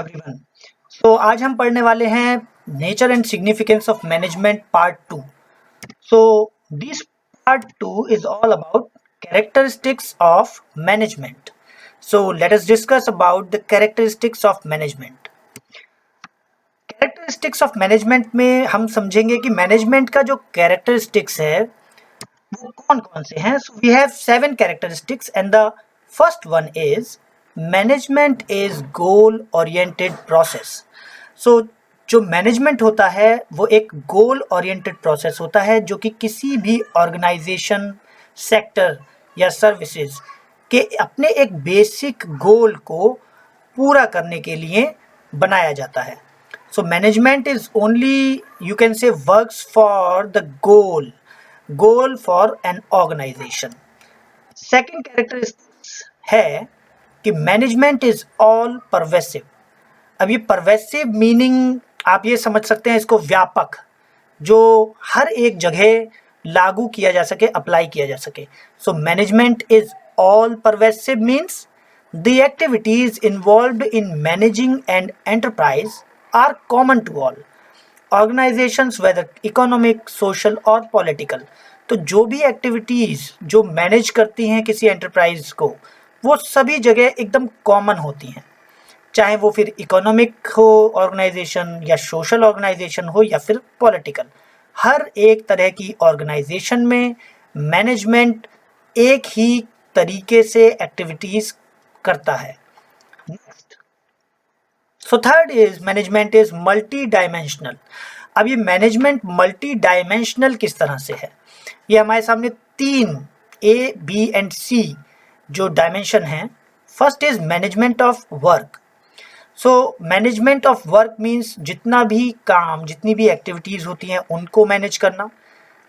Everyone. सो आज हम पढ़ने वाले हैं nature and significance of management part 2। So this part 2 is all about characteristics of management. So let us discuss about the characteristics of management. Characteristics of management में हम समझेंगे कि management का जो characteristics है वो कौन कौन से हैं. So we have 7 characteristics and the first one is management is goal oriented process. So जो मैनेजमेंट होता है वो एक गोल ओरिएंटेड प्रोसेस होता है जो कि किसी भी ऑर्गेनाइजेशन, सेक्टर या सर्विसेज के अपने एक बेसिक गोल को पूरा करने के लिए बनाया जाता है. So management is only, you can say, works for the goal for an organisation. Second characteristics है कि मैनेजमेंट इज ऑल परवेसिव. अब ये परवेसिव मीनिंग आप ये समझ सकते हैं इसको व्यापक, जो हर एक जगह लागू किया जा सके, अप्लाई किया जा सके. So management is all pervasive means the activities involved in managing and enterprise are common to all organisations, whether economic, social और पॉलिटिकल. तो जो भी एक्टिविटीज जो मैनेज करती हैं किसी एंटरप्राइज को, वो सभी जगह एकदम कॉमन होती हैं, चाहे वो फिर इकोनॉमिक हो ऑर्गेनाइजेशन या सोशल ऑर्गेनाइजेशन हो या फिर पॉलिटिकल. हर एक तरह की ऑर्गेनाइजेशन में मैनेजमेंट एक ही तरीके से एक्टिविटीज करता है. So third is management is multi dimensional. अब ये मैनेजमेंट मल्टी डायमेंशनल किस तरह से है? ये हमारे सामने 3 A, B एंड C जो डायमेंशन हैं. First is management of work. So management of work means जितना भी काम, जितनी भी एक्टिविटीज़ होती हैं उनको मैनेज करना.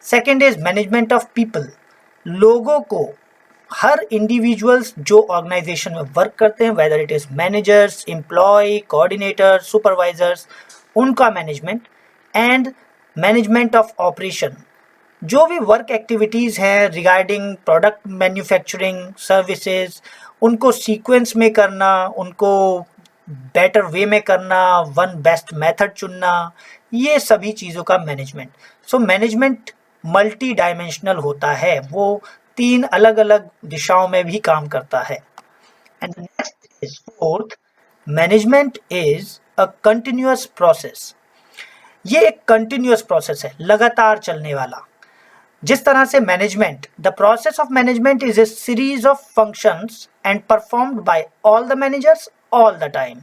Second is management of people. लोगों को, हर इंडिविजुअल्स जो ऑर्गेनाइजेशन में वर्क करते हैं, whether it is managers, employ, coordinator, supervisors, उनका management. And management of operation, जो भी वर्क एक्टिविटीज़ हैं रिगार्डिंग प्रोडक्ट मैन्युफैक्चरिंग, सर्विसेज, उनको सीक्वेंस में करना, उनको बेटर वे में करना, वन बेस्ट मेथड चुनना, ये सभी चीज़ों का management. So management multi dimensional होता है, वो 3 अलग अलग दिशाओं में भी काम करता है. And next is fourth, management is a continuous process. ये एक कंटिन्यूअस प्रोसेस है, लगातार चलने वाला. जिस तरह से management, the process of management is a series of functions and performed by all the managers all the time.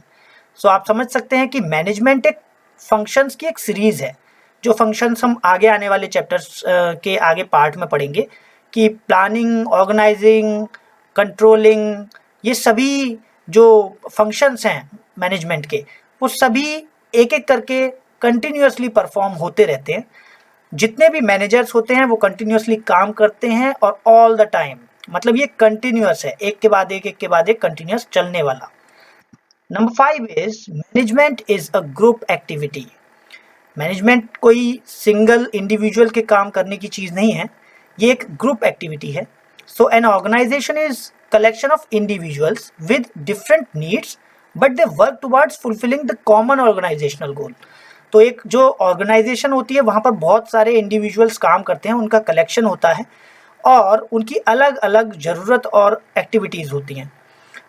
So आप समझ सकते हैं कि मैनेजमेंट एक फंक्शंस की एक सीरीज है, जो फंक्शंस हम आगे आने वाले चैप्टर्स के आगे पार्ट में पढ़ेंगे कि प्लानिंग, ऑर्गेनाइजिंग, कंट्रोलिंग, ये सभी जो फंक्शंस हैं मैनेजमेंट के, वो सभी एक एक करके कंटिन्यूअसली परफॉर्म होते रहते हैं. जितने भी मैनेजर्स होते हैं वो कंटिन्यूअसली काम करते हैं और ऑल द टाइम, मतलब ये कंटिन्यूअस है, एक के बाद एक कंटिन्यूअस चलने वाला. Number 5 is management is a group activity. Management कोई सिंगल इंडिविजुअल के काम करने की चीज़ नहीं है, ये एक ग्रुप एक्टिविटी है. So an organisation is collection of individuals with different needs but they work towards fulfilling the common organisational goal. तो एक जो ऑर्गेनाइजेशन होती है वहाँ पर बहुत सारे इंडिविजुअल्स काम करते हैं, उनका कलेक्शन होता है और उनकी अलग अलग ज़रूरत और एक्टिविटीज़ होती हैं.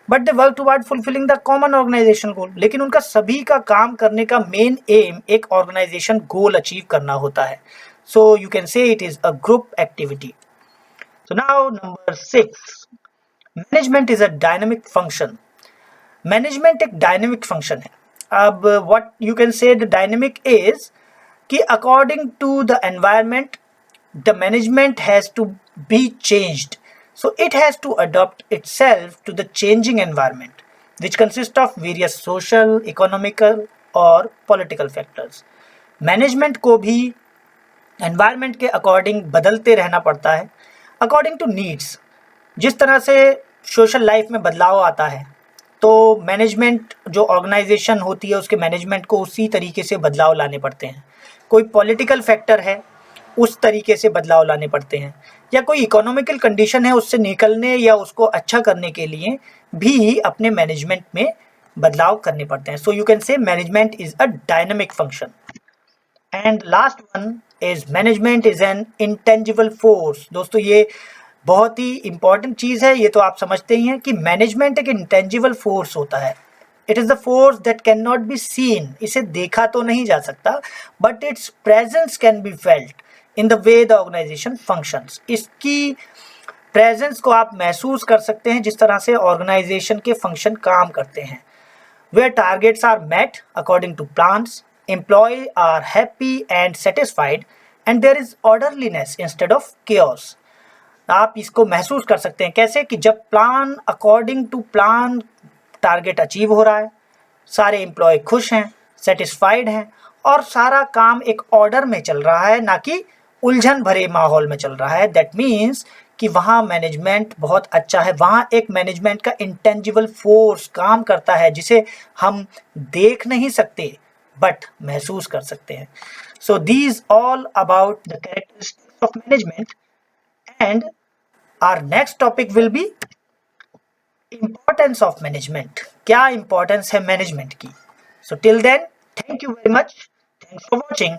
But they work toward fulfilling the common organisation goal. लेकिन उनका सभी का काम करने का मेन एम एक ऑर्गेनाइजेशन गोल अचीव करना होता है. So you can say it is a group activity. So now number 6, management is a dynamic function. Management एक डायनेमिक फंक्शन है. अब what you can say the dynamic is कि according to the environment the management has to be changed. So it has to adapt itself to the changing environment which consists of various social, economical और political factors. Management को भी environment के according बदलते रहना पड़ता है, according to needs. जिस तरह से सोशल लाइफ में बदलाव आता है तो मैनेजमेंट जो ऑर्गेनाइजेशन होती है उसके मैनेजमेंट को उसी तरीके से बदलाव लाने पड़ते हैं. कोई पॉलिटिकल फैक्टर है, उस तरीके से बदलाव लाने पड़ते हैं, या कोई इकोनॉमिकल कंडीशन है, उससे निकलने या उसको अच्छा करने के लिए भी अपने मैनेजमेंट में बदलाव करने पड़ते हैं. सो यू कैन से management is a dynamic function. And last one is management is an intangible force. दोस्तों ये बहुत ही इंपॉर्टेंट चीज़ है. ये तो आप समझते ही हैं कि मैनेजमेंट एक इंटेंजिबल फोर्स होता है. It is the force that can not be seen. इसे देखा तो नहीं जा सकता, but its presence can be felt in the way the organisation functions. इसकी प्रेजेंस को आप महसूस कर सकते हैं जिस तरह से ऑर्गेनाइजेशन के फंक्शन काम करते हैं. Where targets are met according to plans, employees are happy and satisfied, and there is orderliness instead of chaos. आप इसको महसूस कर सकते हैं कैसे कि जब plan according to plan target achieve हो रहा है, सारे एम्प्लॉय खुश हैं, सेटिस्फाइड हैं और सारा काम एक ऑर्डर में चल रहा है, ना कि उलझन भरे माहौल में चल रहा है. दैट मीन्स कि वहाँ मैनेजमेंट बहुत अच्छा है. वहाँ एक मैनेजमेंट का इंटेंजिबल फोर्स काम करता है जिसे हम देख नहीं सकते बट महसूस कर सकते हैं. So these all about the characteristics of management and our next topic will be importance of management. क्या इम्पोर्टेंस है मैनेजमेंट की. So till then, thank you very much. Thanks for watching.